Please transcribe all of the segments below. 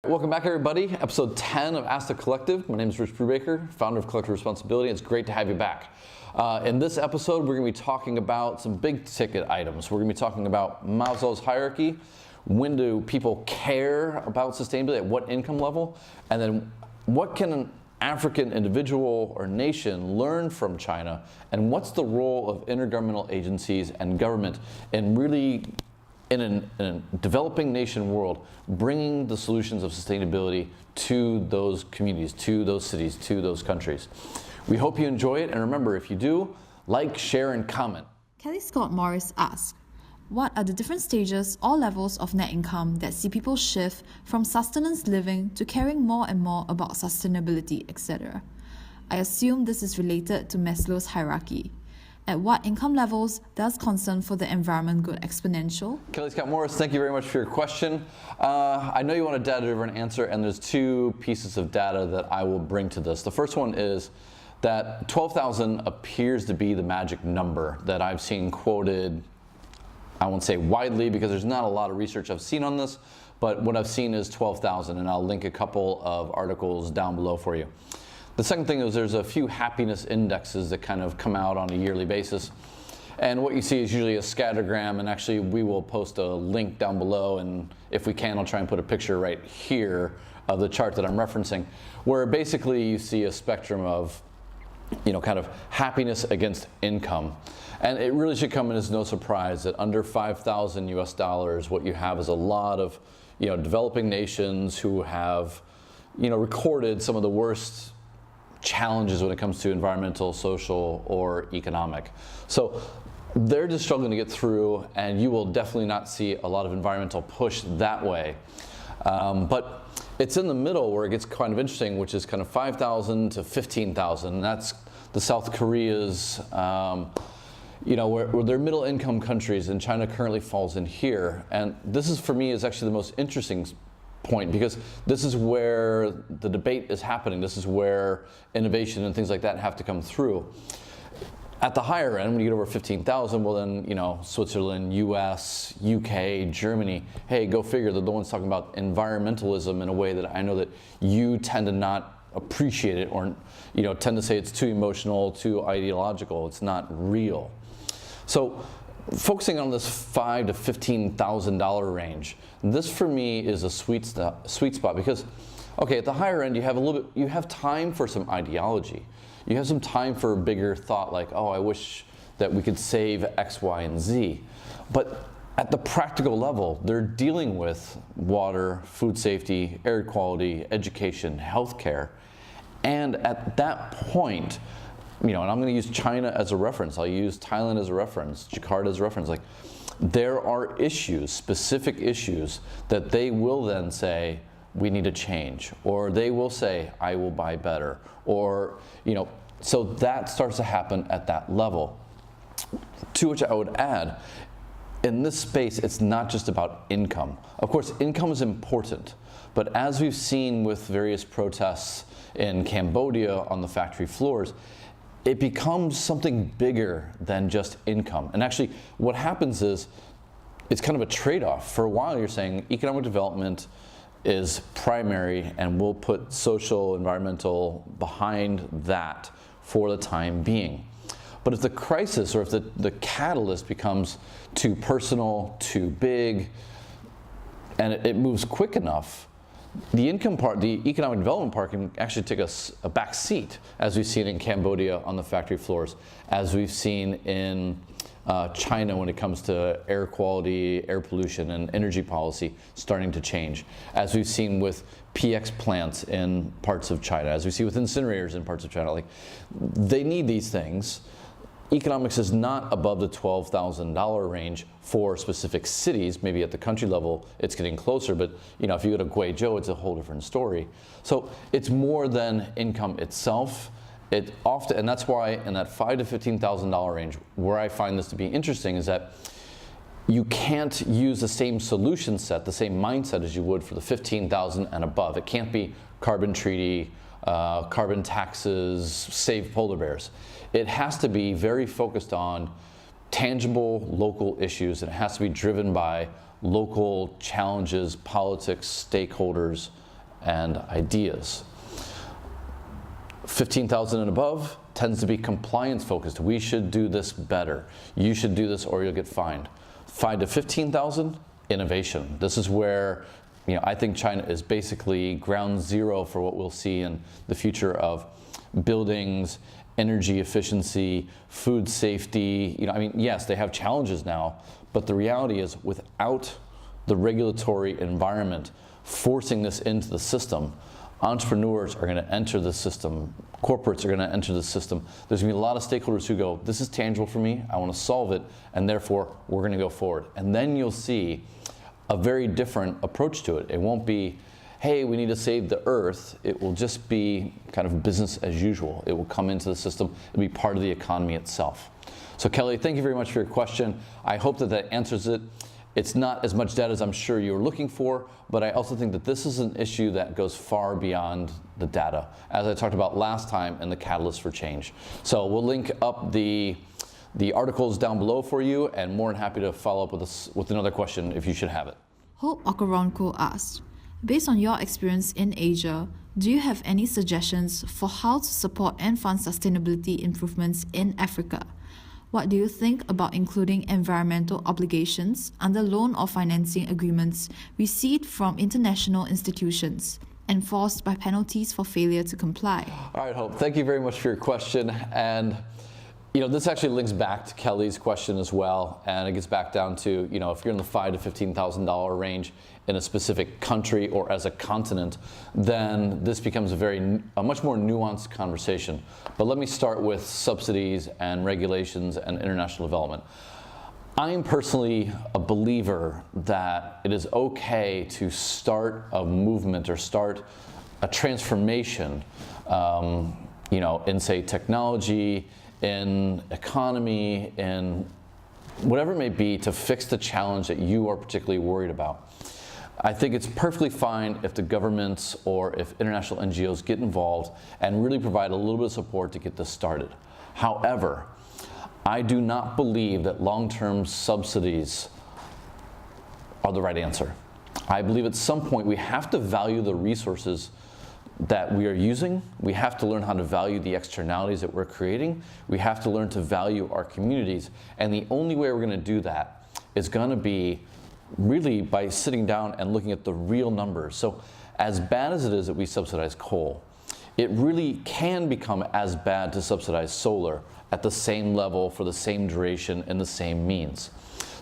Welcome back, everybody. Episode 10 of Ask the Collective. My name is Rich Brubaker, founder of Collective Responsibility. It's great to have you back. In this episode, we're going to be talking about some big ticket items. We're going to be talking about Maslow's hierarchy. When do people care about sustainability? At what income level? And then what can an African individual or nation learn from China? And what's the role of intergovernmental agencies and government in really in a developing nation world, bringing the solutions of sustainability to those communities, to those cities, to those countries. We hope you enjoy it, and remember, if you do, like, share, and comment. Kelly Scott Morris asks, what are the different stages or levels of net income that see people shift from sustenance living to caring more and more about sustainability, etc.? I assume this is related to Maslow's hierarchy. At what income levels does concern for the environment go exponential? Kelly Scott Morris, thank you very much for your question. I know you want a data-driven answer, and there's two pieces of data that I will bring to this. The first one is that 12,000 appears to be the magic number that I've seen quoted, I won't say widely because there's not a lot of research I've seen on this, but what I've seen is 12,000, and I'll link a couple of articles down below for you. The second thing is there's a few happiness indexes that kind of come out on a yearly basis. And what you see is usually a scattergram, and actually we will post a link down below, and if we can, I'll try and put a picture right here of the chart that I'm referencing, where basically you see a spectrum of, kind of happiness against income. And it really should come as no surprise that under 5,000 US dollars, what you have is a lot of, developing nations who have, recorded some of the worst challenges when it comes to environmental, social, or economic. So they're just struggling to get through, and you will definitely not see a lot of environmental push that way. But it's in the middle where it gets kind of interesting, which is kind of 5,000 to 15,000. That's the South Koreas, where they're middle income countries, and China currently falls in here. And this is, for me, is actually the most interesting point, because this is where the debate is happening. This is where innovation and things like that have to come through. At the higher end, when you get over 15,000, well then, Switzerland, US, UK, Germany, hey, go figure, they're the ones talking about environmentalism in a way that I know that you tend to not appreciate it, or tend to say it's too emotional, too ideological, it's not real. So focusing on this $5,000 to $15,000 range, this for me is a sweet spot, because, okay, at the higher end you have time for some ideology. You have some time for a bigger thought like, oh, I wish that we could save X, Y, and Z. But at the practical level, they're dealing with water, food safety, air quality, education, healthcare. And at that point, and I'm going to use China as a reference. I'll use Thailand as a reference, Jakarta as a reference. Like, there are issues, specific issues, that they will then say, we need to change. Or they will say, I will buy better. Or, so that starts to happen at that level. To which I would add, in this space, it's not just about income. Of course, income is important. But as we've seen with various protests in Cambodia on the factory floors, it becomes something bigger than just income. And actually, what happens is, it's kind of a trade-off. For a while, you're saying economic development is primary, and we'll put social, environmental behind that for the time being. But if the crisis, or if the catalyst becomes too personal, too big, and it moves quick enough, the income part, the economic development part, can actually take a back seat, as we've seen in Cambodia on the factory floors, as we've seen in China when it comes to air quality, air pollution, and energy policy starting to change, as we've seen with PX plants in parts of China, as we see with incinerators in parts of China. Like, they need these things. Economics is not above the $12,000 range for specific cities. Maybe at the country level, it's getting closer, but if you go to Guizhou, it's a whole different story. So it's more than income itself. It often, and that's why in that $5,000 to $15,000 range, where I find this to be interesting is that you can't use the same solution set, the same mindset as you would for the 15,000 and above. It can't be carbon treaty, carbon taxes, save polar bears. It has to be very focused on tangible local issues, and it has to be driven by local challenges, politics, stakeholders, and ideas. 15,000 and above tends to be compliance focused. We should do this better. You should do this or you'll get fined. 5 to 15,000, innovation. This is where I think China is basically ground zero for what we'll see in the future of buildings, energy efficiency, food safety. Yes, they have challenges now, but the reality is without the regulatory environment forcing this into the system, entrepreneurs are going to enter the system, corporates are going to enter the system. There's going to be a lot of stakeholders who go, this is tangible for me, I want to solve it, and therefore we're going to go forward. And then you'll see a very different approach to it. It won't be, hey, we need to save the earth. It will just be kind of business as usual. It will come into the system. It'll be part of the economy itself. So Kelly, thank you very much for your question. I hope that answers it. It's not as much data as I'm sure you're looking for, but I also think that this is an issue that goes far beyond the data, as I talked about last time in the Catalyst for Change. So we'll link up the articles down below for you, and more than happy to follow up with another question if you should have it. Hope Okoronkwo asked, based on your experience in Asia, do you have any suggestions for how to support and fund sustainability improvements in Africa? What do you think about including environmental obligations under loan or financing agreements received from international institutions, enforced by penalties for failure to comply? All right, Hope, thank you very much for your question. And this actually links back to Kelly's question as well, and it gets back down to, if you're in the $5,000 to $15,000 range in a specific country or as a continent, then this becomes a much more nuanced conversation. But let me start with subsidies and regulations and international development. I am personally a believer that it is okay to start a movement or start a transformation, in say technology, in economy, in whatever it may be, to fix the challenge that you are particularly worried about. I think it's perfectly fine if the governments or if international NGOs get involved and really provide a little bit of support to get this started. However, I do not believe that long-term subsidies are the right answer. I believe at some point we have to value the resources that we are using. We have to learn how to value the externalities that we're creating. We have to learn to value our communities. And the only way we're going to do that is going to be really by sitting down and looking at the real numbers. So as bad as it is that we subsidize coal, it really can become as bad to subsidize solar at the same level for the same duration and the same means.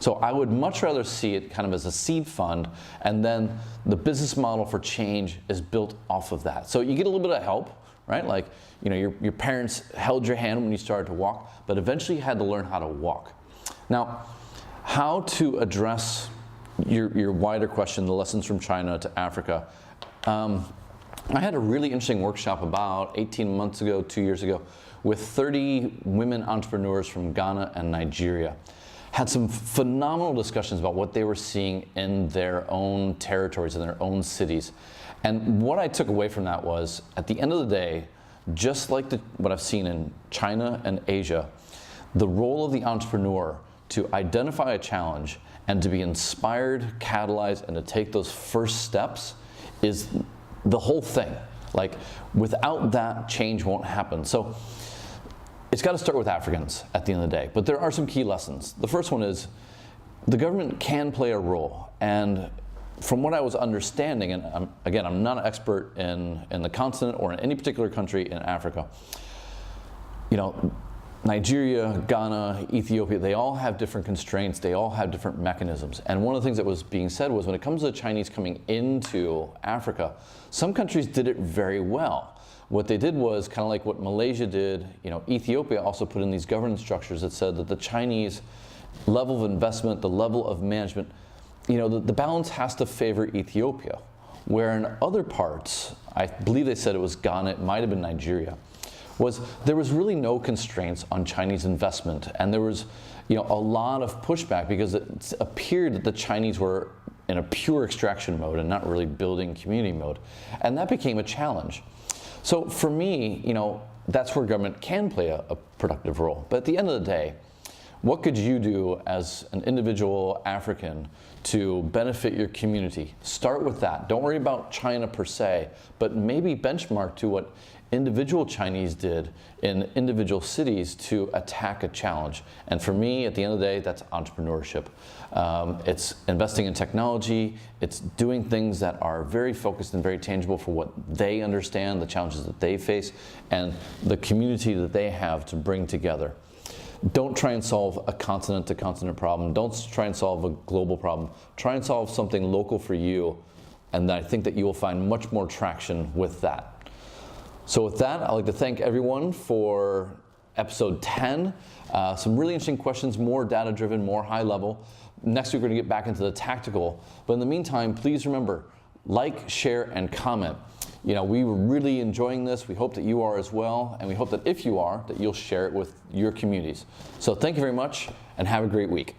So I would much rather see it kind of as a seed fund, and then the business model for change is built off of that. So you get a little bit of help, right? Like, your parents held your hand when you started to walk, but eventually you had to learn how to walk. Now, how to address your wider question, the lessons from China to Africa. I had a really interesting workshop about 18 months ago, 2 years ago, with 30 women entrepreneurs from Ghana and Nigeria. Had some phenomenal discussions about what they were seeing in their own territories, in their own cities. And what I took away from that was, at the end of the day, just like what I've seen in China and Asia, the role of the entrepreneur to identify a challenge and to be inspired, catalyzed, and to take those first steps is the whole thing. Like, without that, change won't happen. So it's got to start with Africans at the end of the day. But there are some key lessons. The first one is the government can play a role. And from what I was understanding, and I'm not an expert in the continent or in any particular country in Africa, Nigeria, Ghana, Ethiopia, they all have different constraints, they all have different mechanisms. And one of the things that was being said was, when it comes to the Chinese coming into Africa, some countries did it very well. What they did was kind of like what Malaysia did. Ethiopia also put in these governance structures that said that the Chinese level of investment, the level of management, the balance has to favor Ethiopia. Where in other parts, I believe they said it was Ghana, it might have been Nigeria, there was really no constraints on Chinese investment. And there was a lot of pushback because it appeared that the Chinese were in a pure extraction mode and not really building community mode. And that became a challenge. So for me, that's where government can play a productive role. But at the end of the day, What could you do as an individual African to benefit your community? Start with that. Don't worry about China per se, but maybe benchmark to what individual Chinese did in individual cities to attack a challenge. And for me, at the end of the day, that's entrepreneurship. It's investing in technology. It's doing things that are very focused and very tangible for what they understand, the challenges that they face, and the community that they have to bring together. Don't try and solve a continent-to-continent problem. Don't try and solve a global problem. Try and solve something local for you, and I think that you will find much more traction with that. So with that, I'd like to thank everyone for episode 10. Some really interesting questions, more data-driven, more high-level. Next week, we're going to get back into the tactical. But in the meantime, please remember, like, share, and comment. We were really enjoying this. We hope that you are as well. And we hope that if you are, that you'll share it with your communities. So thank you very much, and have a great week.